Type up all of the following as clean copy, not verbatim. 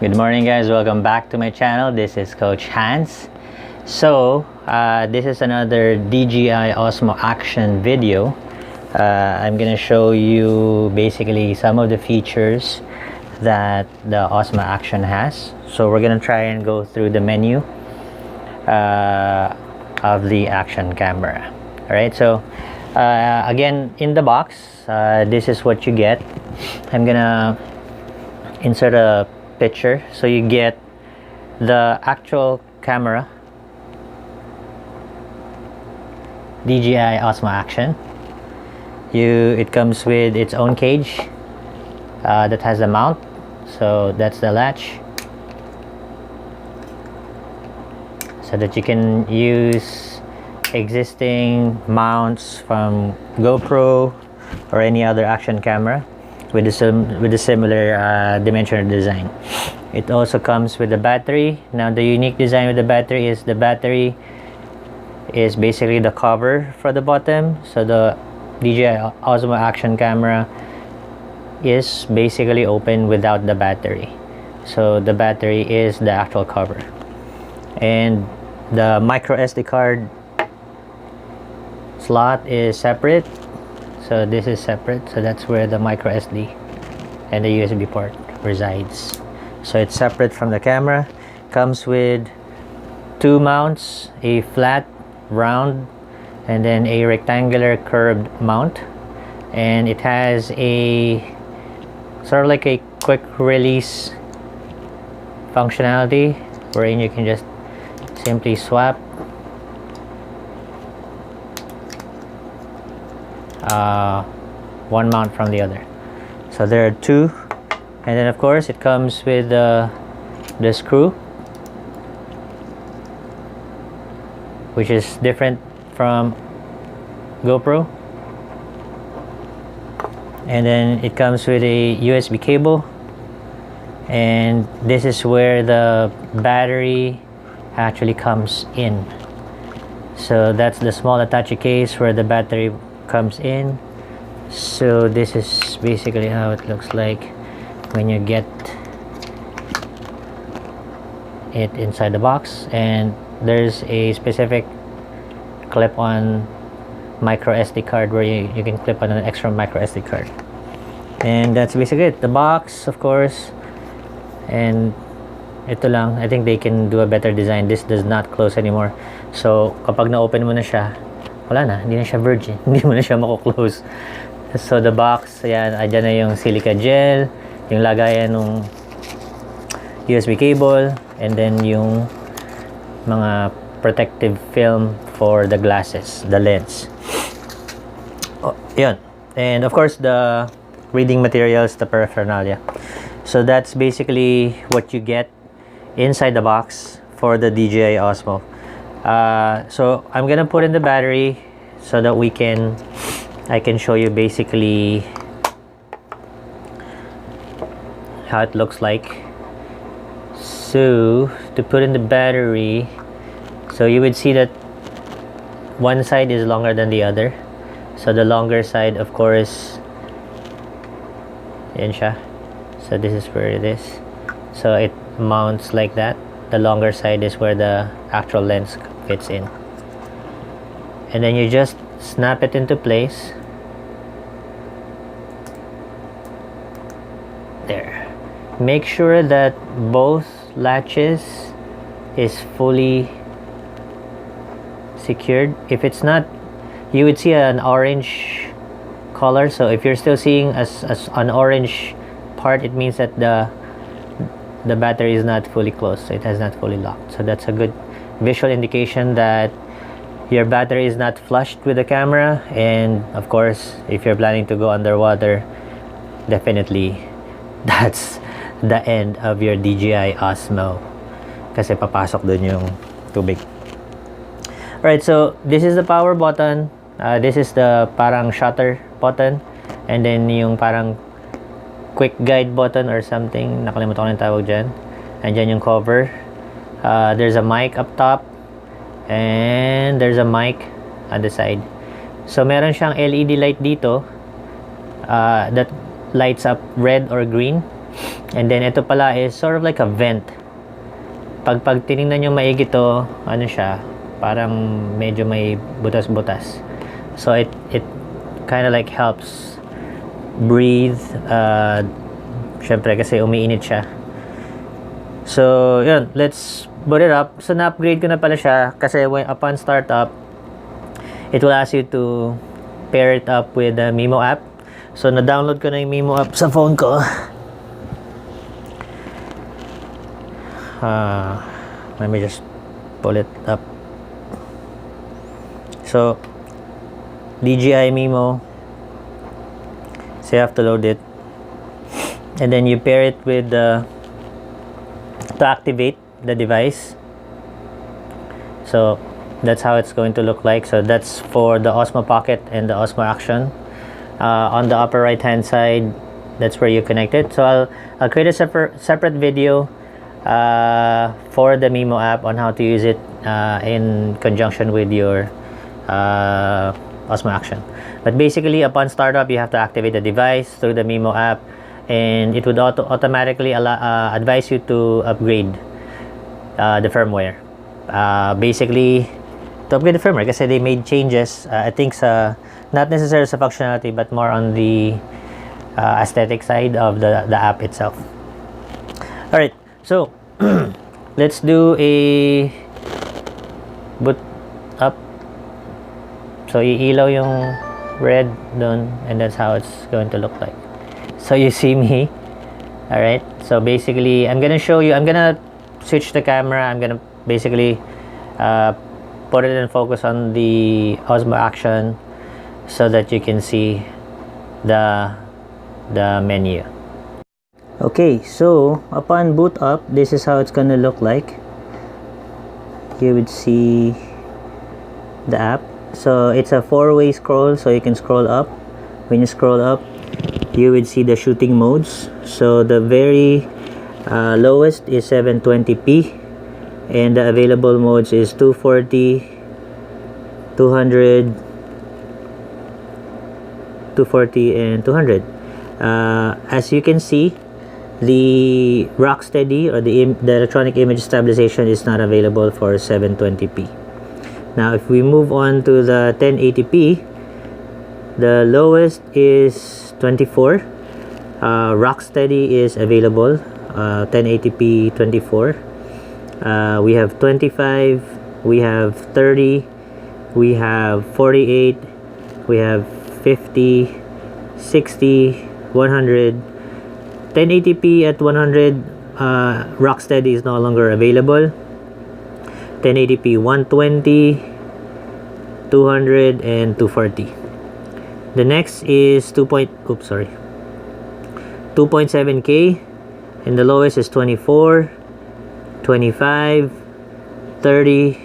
Good morning, guys. Welcome back to my channel. This is Coach Hans. So this is another Dji Osmo Action video. I'm gonna show you basically some of the features that the Osmo Action has. So we're gonna try and go through the menu of the action camera. All right, so again, in the box, this is what you get. I'm gonna insert a picture. So you get the actual camera, Dji Osmo Action. It comes with its own cage that has a mount. So that's the latch, so that you can use existing mounts from GoPro or any other action camera with a similar dimensional design. It also comes with a battery. Now the unique design with the battery is basically the cover for the bottom. So the Dji Osmo Action camera is basically open without the battery. So the battery is the actual cover, and the micro SD card slot is separate. So this is separate, so that's where the micro SD and the USB port resides. So it's separate from the camera. Comes with two mounts, a flat, round, and then a rectangular curved mount. And it has a sort of like a quick release functionality wherein you can just simply swap one mount from the other. So there are two, and then of course it comes with the screw, which is different from GoPro. And then it comes with a USB cable, and this is where the battery actually comes in. So that's the small attache case where the battery comes in. So this is basically how it looks like when you get it inside the box. And there's a specific clip-on micro SD card where you can clip on an extra micro SD card. And that's basically it. The box, of course, and ito lang. I think they can do a better design. This does not close anymore. So kapag na-open mo na siya, wala na, hindi na siya virgin. Hindi mo na siya mako-close. So the box, ayan, andyan na yung silica gel, yung lagayan ng USB cable, and then yung mga protective film for the glasses, the lens. Oh, yun. And of course the reading materials, the paraphernalia. So that's basically what you get inside the box for the Dji Osmo. So I'm gonna put in the battery so that I can show you basically how it looks like. So to put in the battery, so you would see that one side is longer than the other. So the longer side, of course, yan siya. So this is where it is. So it mounts like that. The longer side is where the actual lens fits in, and then you just snap it into place. There. Make sure that both latches is fully secured. If it's not, you would see an orange color. So if you're still seeing an orange part, it means that the battery is not fully closed, so it has not fully locked. So that's a good visual indication that your battery is not flushed with the camera. And of course, if you're planning to go underwater, definitely that's the end of your Dji Osmo, kasi papasok dun yung tubig. Alright, so this is the power button, this is the parang shutter button, and then yung parang quick guide button or something, nakalimutan ko na yung tawag dyan. Andyan yung cover. There's a mic up top, and there's a mic on the side. So meron siyang LED light dito that lights up red or green. And then ito pala is sort of like a vent. Pag tinignan nyo maigi to, ano siya, parang medyo may butas-butas. So it kind of like helps breathe. Syempre kasi umiinit siya. So yun, let's boot it up. So na-upgrade ko na pala siya kasi upon startup, it will ask you to pair it up with the Mimo app. So na-download ko na yung Mimo app sa phone ko. Let me just pull it up. So DJI Mimo, so you have to load it, and then you pair it with to activate the device. So that's how it's going to look like. So that's for the Osmo Pocket and the Osmo Action. On the upper right hand side, that's where you connect it. So I'll create a separate video for the Mimo app on how to use it in conjunction with your Osmo Action. But basically, upon startup, you have to activate the device through the Mimo app, and it would automatically advise you to upgrade the firmware. Basically, to upgrade the firmware kasi they made changes, I think not necessarily sa functionality but more on the aesthetic side of the app itself. Alright, so let's do a boot up. So iilaw yung red dun, and that's how it's going to look like. So you see me. Alright, so basically I'm gonna show you, I'm gonna switch the camera, I'm gonna basically put it in focus on the Osmo Action so that you can see the menu. Okay, so upon boot up, this is how it's gonna look like. You would see the app. So it's a four-way scroll, so you can scroll up. When you scroll up, you would see the shooting modes. So the very lowest is 720p, and the available modes is 240, 200, 240, and 200. As you can see, the Rocksteady or the electronic image stabilization is not available for 720p. Now if we move on to the 1080p, the lowest is 24. Rocksteady is available, 1080p 24. We have 25, we have 30, we have 48, we have 50, 60, 100. 1080p at 100, Rocksteady is no longer available. 1080p 120, 200, and 240. The next is 2.7K, and the lowest is 24, 25, 30.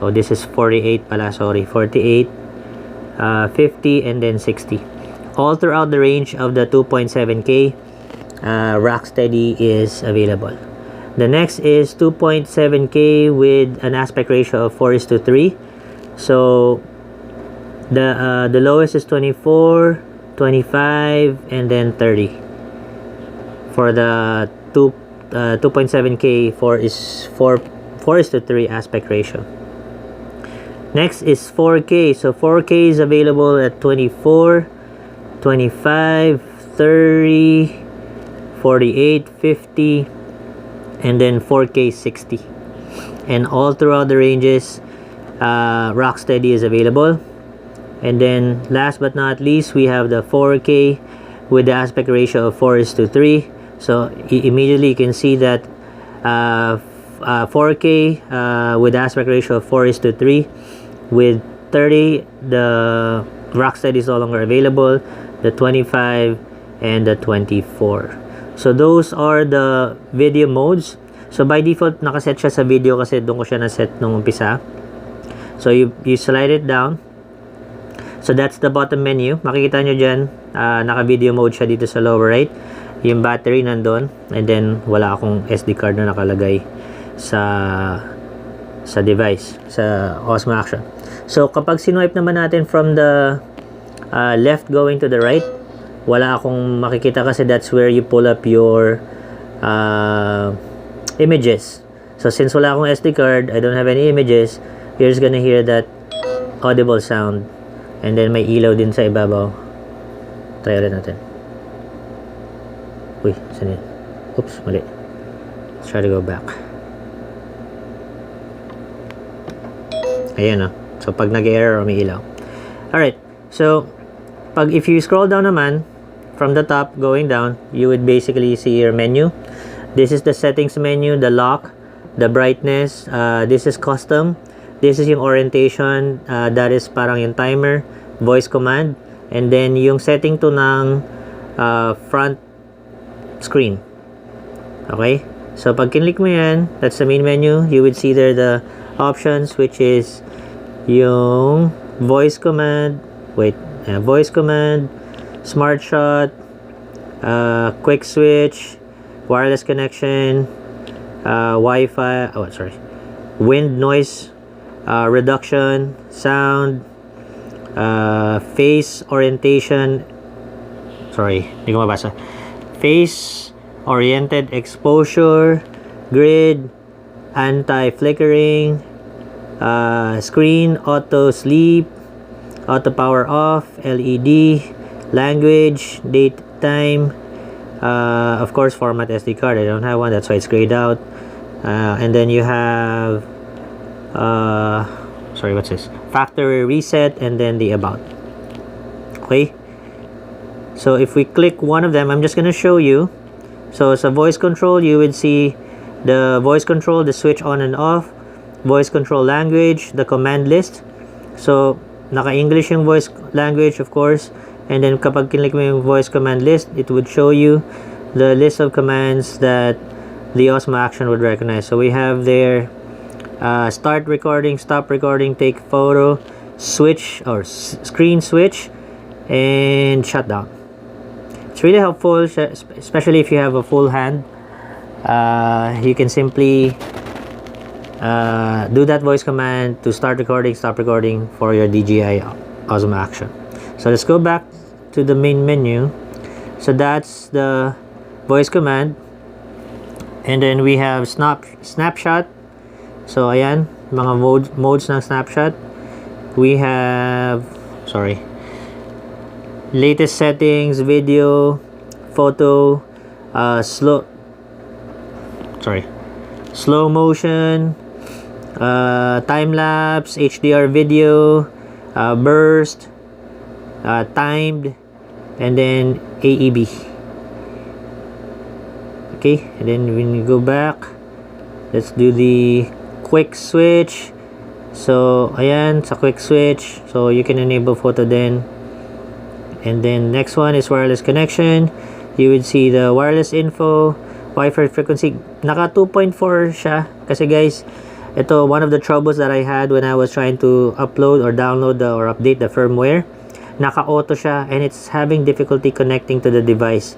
Oh, this is 48 pala, sorry, 48, 50, and then 60. All throughout the range of the 2.7K, Rocksteady is available. The next is 2.7K with an aspect ratio of 4:3. So the lowest is 24, 25, and then 30. For the 2.7K, 4:3 aspect ratio. Next is 4K. So 4K is available at 24, 25, 30, 48, 50, and then 4K 60. And all throughout the ranges, Rocksteady is available. And then last but not least, we have the 4K with the aspect ratio of 4:3. So immediately you can see that 4K with the aspect ratio of 4:3. With 30, the Rocksteady is no longer available, the 25, and the 24. So those are the video modes. So by default, nakaset siya sa video kasi doon ko siya na-set nung umpisa. So you slide it down. So that's the bottom menu. Makikita nyo dyan, naka-video mode siya dito sa lower right. Yung battery nandun. And then wala akong SD card na nakalagay sa device, sa Osmo Action. So kapag sinuwipe naman natin from the left going to the right, wala akong makikita kasi that's where you pull up your images. So since wala akong SD card, I don't have any images, you're just gonna hear that audible sound. And then may ilaw din sa ibabaw. Try ulit natin. Uy, saan yun? Oops, mali. Let's try to go back. Ayan, oh. So pag nag-error, may ilaw. Alright, so if you scroll down naman from the top going down, you would basically see your menu. This is the settings menu, the lock, the brightness. This is custom. This is yung orientation. That is parang yung timer, voice command, and then yung setting to ng front screen. Okay, so pag kinlik mo yan, that's the main menu. You would see there the options, which is yung voice command, voice command, smart shot, quick switch, wireless connection, Wi-Fi, wind noise reduction, sound, face orientation, hindi ko mabasa, face oriented exposure, grid, anti-flickering, screen auto sleep, auto power off, LED, language, date, time, of course format SD card. I don't have one, that's why it's grayed out. And then you have what's this, factory reset, and then the about. Okay, so if we click one of them, I'm just gonna show you. So as a voice control, you would see the voice control, the switch on and off, voice control language, the command list. So naka-English yung voice language, of course, and then kapag kinlik mo yung voice command list, it would show you the list of commands that the Osmo Action would recognize. So we have there start recording, stop recording, take photo, switch or screen switch, and shutdown. It's really helpful, especially if you have a full hand. You can simply do that voice command to start recording, stop recording for your Dji Osmo Action. So let's go back to the main menu. So that's the voice command, and then we have snapshot. So ayan, mga modes ng snapshot. We have latest settings, video, photo, slow motion, time lapse, HDR video, burst, timed, and then AEB. Okay, and then when you go back, let's do the quick switch. So ayan, sa quick switch, so you can enable photo then. And then next one is wireless connection. You would see the wireless info, Wi-Fi frequency. Naka 2.4 siya kasi guys, ito one of the troubles that I had when I was trying to upload or download or update the firmware. Naka-auto siya and it's having difficulty connecting to the device.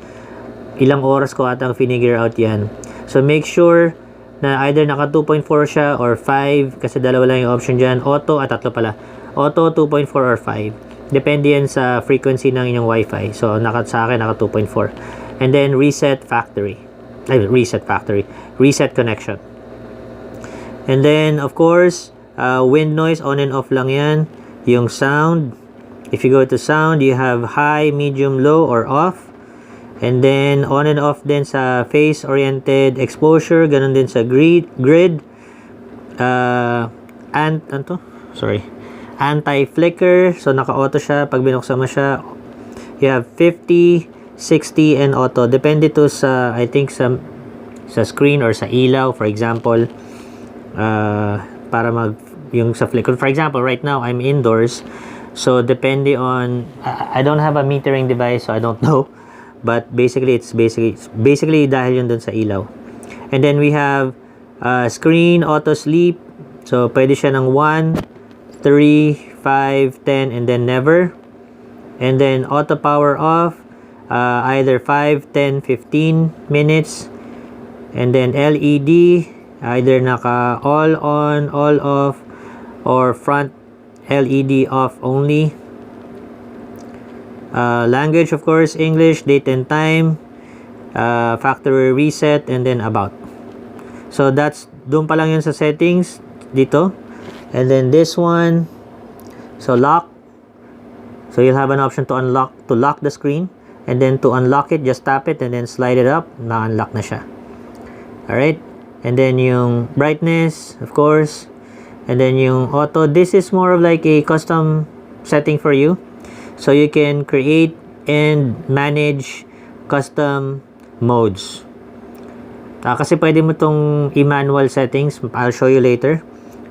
Ilang oras ko atang finigure out yan. So make sure na either naka 2.4 siya or 5, kasi dalawa lang yung option dyan. Auto, tatlo pala. Auto, 2.4 or 5. Depende yan sa frequency ng inyong Wi-Fi. So sa akin naka 2.4. And then reset connection. And then of course, wind noise, on and off lang yan. Yung sound, if you go to sound, you have high, medium, low, or off. And then on and off din sa face oriented exposure, ganun din sa grid, anti-flicker, so naka-auto siya pag binuksan mo siya. You have 50, 60, and auto. Depende to sa, I think, sa screen or sa ilaw, for example, para yung sa flicker. For example, right now, I'm indoors, so depende on, I don't have a metering device, so I don't know. But basically, it's basically dahil yun dun sa ilaw. And then we have screen auto sleep. So pwede siya ng 1, 3, 5, 10, and then never. And then auto power off, either 5, 10, 15 minutes. And then LED, either naka all on, all off, or front LED off only. Language, of course, English, date and time, factory reset, and then about. So that's, doon pa lang yun sa settings dito. And then this one, so lock. So you'll have an option to lock the screen, and then to unlock it, just tap it and then slide it up, na-unlock na siya. Alright, and then yung brightness, of course, and then yung auto. This is more of like a custom setting for you, so you can create and manage custom modes. Kasi pwede mo tong i-manual settings, I'll show you later.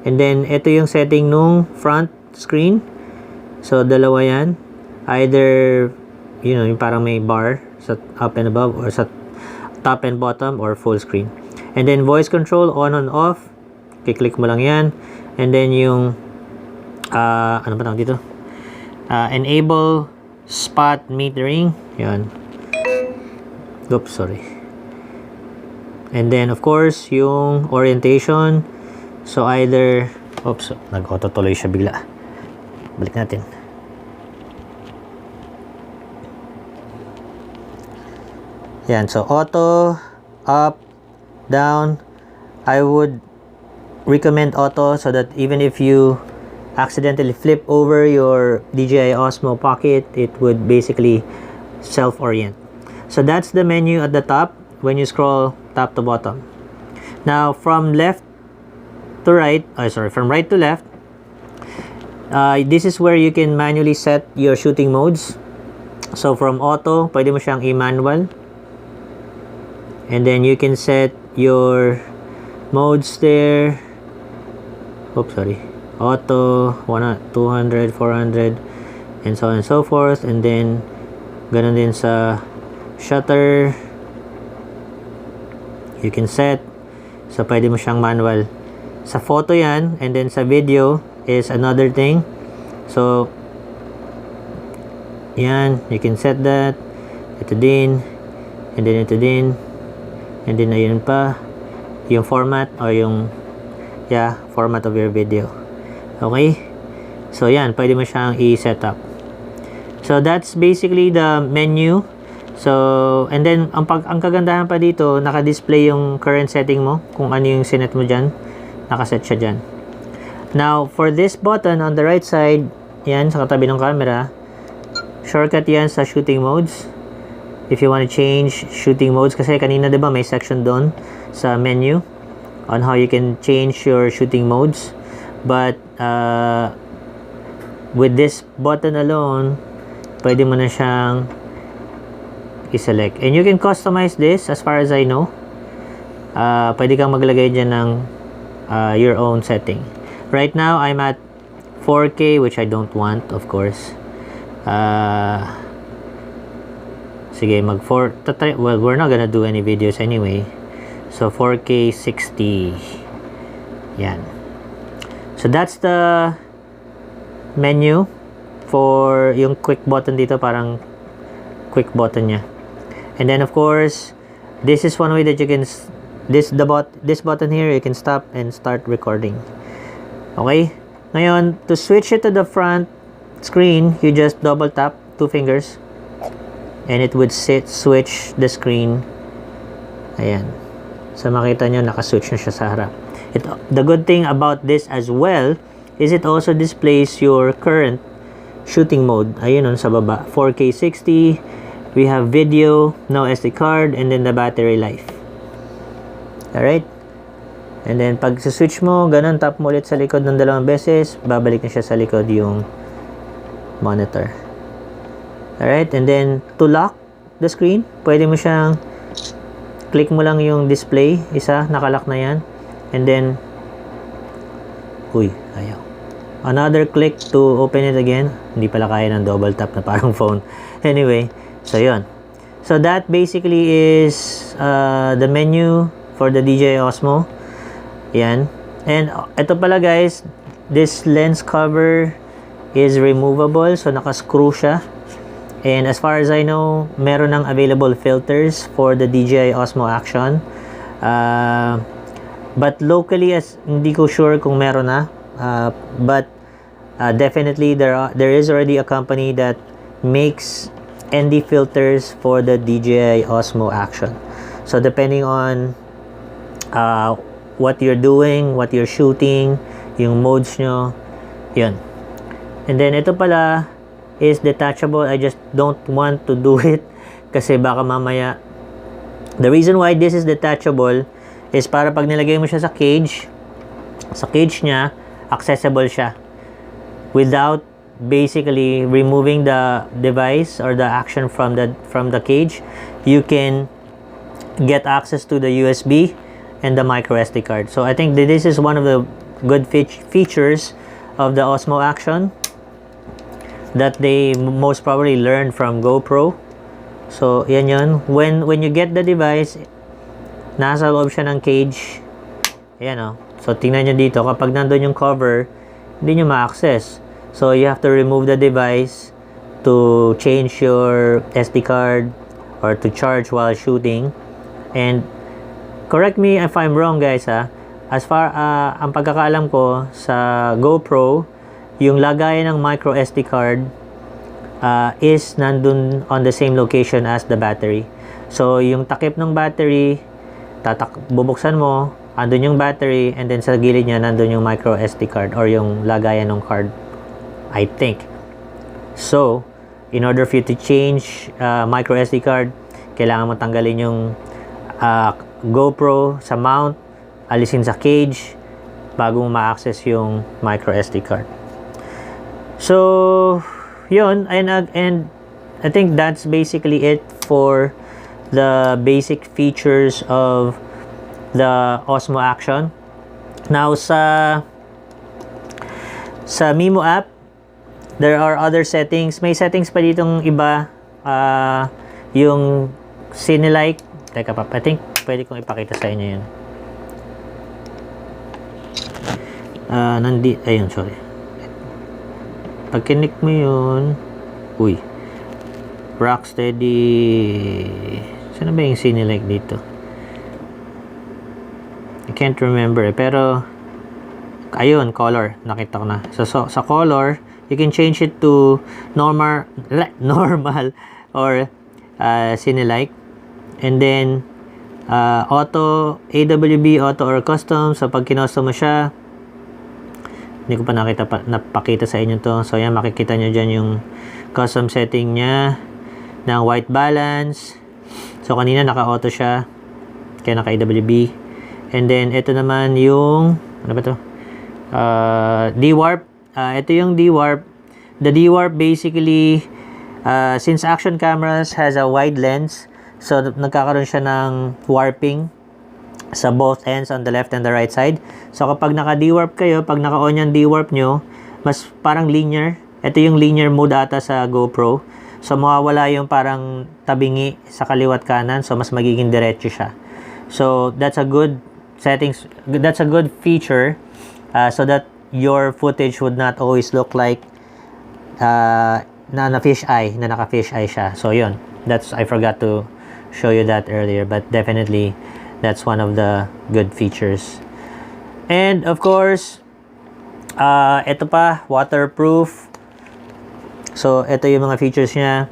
And then ito yung setting nung front screen. So dalawa yan, either yung parang may bar sa up and above, or sa top and bottom, or full screen. And then voice control, on and off, kiklik mo lang yan. And then yung ano ba tawag dito, enable spot metering, yan. Oops, sorry. And then of course yung orientation, so either, oops, nag-auto tuloy siya bigla, balik natin. Yan, so auto, up, down. I would recommend auto, so that even if you accidentally flip over your Dji Osmo Pocket, it would basically self-orient. So that's the menu at the top when you scroll top to bottom. Now from left to right, from right to left, this is where you can manually set your shooting modes. So from auto, pwede mo siyang i-manual. And then you can set your modes there. Oops, sorry. Auto, 100, 200, 400, and so on and so forth. And then, ganun din sa shutter. You can set. So, pwede mo siyang manual. Sa photo yan, and then sa video is another thing. So, yan. You can set that. Ito din. And then ito din. And then ayun pa yung format, or yung format of your video. Okay, so yan, pwede mo siyang i-set up. So that's basically the menu. So and then ang kagandahan pa dito, naka-display yung current setting mo, kung ano yung sinet mo dyan, nakaset siya dyan. Now for this button on the right side, yan sa katabi ng camera, shortcut yan sa shooting modes. If you want to change shooting modes, kasi kanina diba may section doon sa menu on how you can change your shooting modes. But with this button alone, pwede mo na siyang i-select. And you can customize this as far as I know. Pwede kang maglagay dyan ng your own setting. Right now, I'm at 4K, which I don't want, of course. Sige, well, we're not gonna do any videos anyway. So 4K 60. Yan. So that's the menu for yung quick button dito, parang quick button niya. And then of course, this is one way that you can this button here, you can stop and start recording. Okay? Ngayon, to switch it to the front screen, you just double tap 2 fingers. And it would switch the screen. Ayan. So makita nyo, nakaswitch na siya sa harap. The good thing about this as well is it also displays your current shooting mode. Ayun sa baba, 4K 60. We have video, no SD card, and then the battery life. Alright? And then pag switch mo, ganun, tap mo ulit sa likod ng 2 beses, babalik na siya sa likod yung monitor. Alright, and then to lock the screen, pwede mo siyang click mo lang yung display, isa, nakalock na yan. And then ayaw. Another click to open it again. Hindi pala kaya ng double tap na parang phone. Anyway, so yun. So that basically is the menu for the Dji Osmo. Yan. And ito pala guys, this lens cover is removable, so naka-screw siya. And as far as I know, meron ng available filters for the Dji Osmo Action. But locally, hindi ko sure kung meron na. But definitely there is already a company that makes ND filters for the Dji Osmo Action. So depending on what you're doing, what you're shooting, yung modes nyo, yun. And then ito pala is detachable. I just don't want to do it kasi baka mamaya. The reason why this is detachable is para pag nilagay mo siya sa cage niya, accessible siya without basically removing the device or the action from the cage. You can get access to the USB and the micro SD card. So I think this is one of the good features of the Osmo Action that they most probably learned from GoPro. So yan yun. When you get the device, nasa loob siya ng cage. Ayan o. So tingnan nyo dito, kapag nandun yung cover, hindi nyo ma-access. So you have to remove the device to change your SD card or to charge while shooting. And correct me if I'm wrong, guys, ha. As far ang pagkakaalam ko sa GoPro, yung lagayan ng micro SD card is nandun on the same location as the battery. So yung takip ng battery, bubuksan mo, andun yung battery, and then sa gilid niya nandun yung micro SD card or yung lagayan ng card, I think. So in order for you to change micro SD card, kailangan mo tanggalin yung GoPro sa mount, alisin sa cage bago mo ma-access yung micro SD card. So yun, and I think that's basically it for the basic features of the Osmo Action. Now sa Mimo app, there are other settings. May settings pa ditong iba, yung Cine-like. Teka pa, I think pwede kong ipakita sa inyo yun. Ayun, sorry. Pag kinik mo yun, uy, Rocksteady. Saan ba yung Cine-like dito? I can't remember pero ayun, color, nakita ko na. So sa color, you can change it to normal or Cine-like. And then auto, AWB, auto or custom. So pag kinosto mo siya, hindi ko pa napakita sa inyo to. So yan, makikita nyo dyan yung custom setting nya ng white balance. So kanina naka-auto siya, kaya naka-AWB. And then ito naman yung ano ba to? D-warp. Ito yung D-warp. The D-warp basically, since action cameras has a wide lens, so nagkakaroon siya ng warping sa both ends on the left and the right side. So kapag naka-D-warp kayo, pag naka-on yung D-warp nyo, mas parang linear. Ito yung linear mode ata sa GoPro. So mawawala yung parang tabingi sa kaliwat kanan, so mas magiging diretso siya. So that's a good settings, that's a good feature, so that your footage would not always look like naka-fish eye siya. So yun, I forgot to show you that earlier, but definitely that's one of the good features. And of course, ito pa, waterproof. So ito yung mga features niya.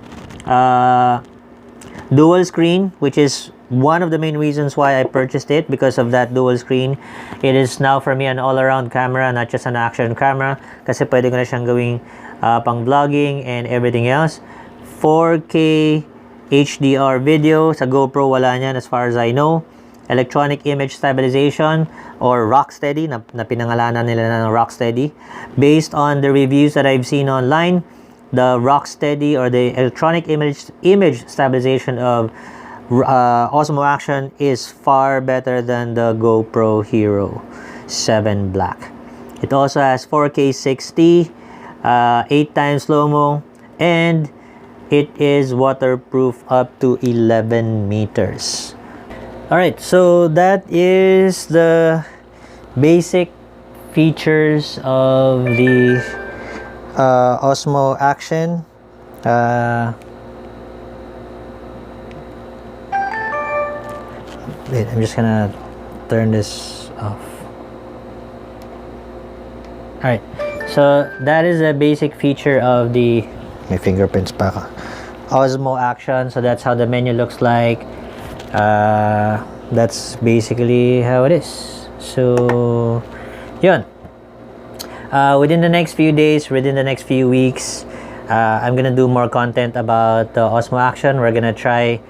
Dual screen, which is one of the main reasons why I purchased it, because of that dual screen. It is now for me an all-around camera, not just an action camera, kasi pwede ko na siyang gawing pang vlogging and everything else. 4K HDR video. Sa GoPro wala niyan as far as I know. Electronic image stabilization or Rocksteady, na pinangalanan nila ng Rocksteady. Based on the reviews that I've seen online, the Rocksteady or the electronic image stabilization of Osmo Action is far better than the GoPro Hero 7 Black. It also has 4K 60, 8x slow-mo, and it is waterproof up to 11 meters. Alright, so that is the basic features of the Osmo Action. Wait, I'm just gonna turn this off. Alright, so that is a basic feature of the may fingerprints pa ka. Osmo Action, so that's how the menu looks like. That's basically how it is. So yun, within the next few days, within the next few weeks, I'm gonna do more content about Osmo Action. We're gonna try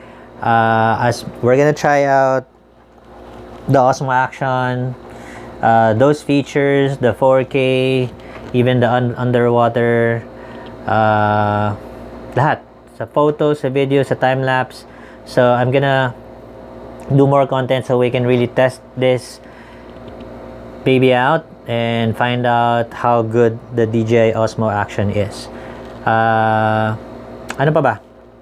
out the Osmo Action, those features, the 4K, even the underwater, lahat, sa photos, sa videos, sa time lapse. So I'm gonna do more content so we can really test this baby out and find out how good the Dji Osmo Action is. Ano pa ba?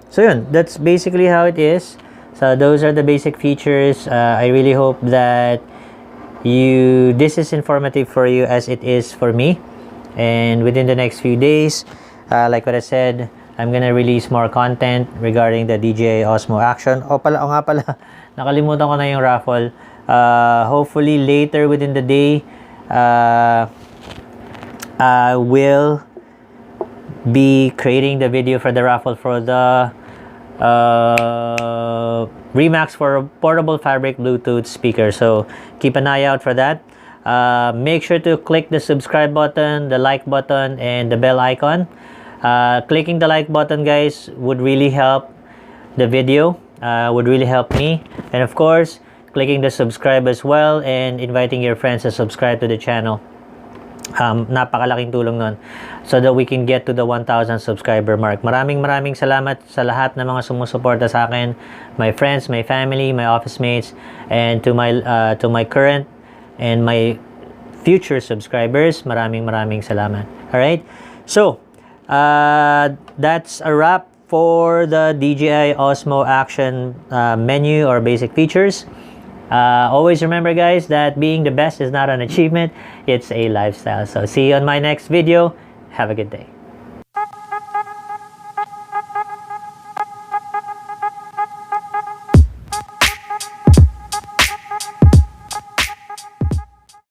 So yun, that's basically how it is. So those are the basic features. I really hope that this is informative for you as it is for me. And within the next few days, like what I said, I'm gonna release more content regarding the Dji Osmo Action. O nga pala, nakalimutan ko na yung raffle. Hopefully later within the day, I will be creating the video for the raffle for the Remax for portable fabric Bluetooth speaker. So keep an eye out for that. Make sure to click the subscribe button, the like button, and the bell icon. Clicking the like button, guys, would really help the video, would really help me. And of course, clicking the subscribe as well and inviting your friends to subscribe to the channel. Napakalaking tulong nun so that we can get to the 1,000 subscriber mark. Maraming salamat sa lahat ng mga sumusuporta sa akin, my friends, my family, my office mates, and to my current and my future subscribers. Maraming salamat. All right, so that's a wrap for the Dji Osmo Action menu or basic features. Always remember, guys, that being the best is not an achievement, it's a lifestyle. So see you on my next video. Have a good day.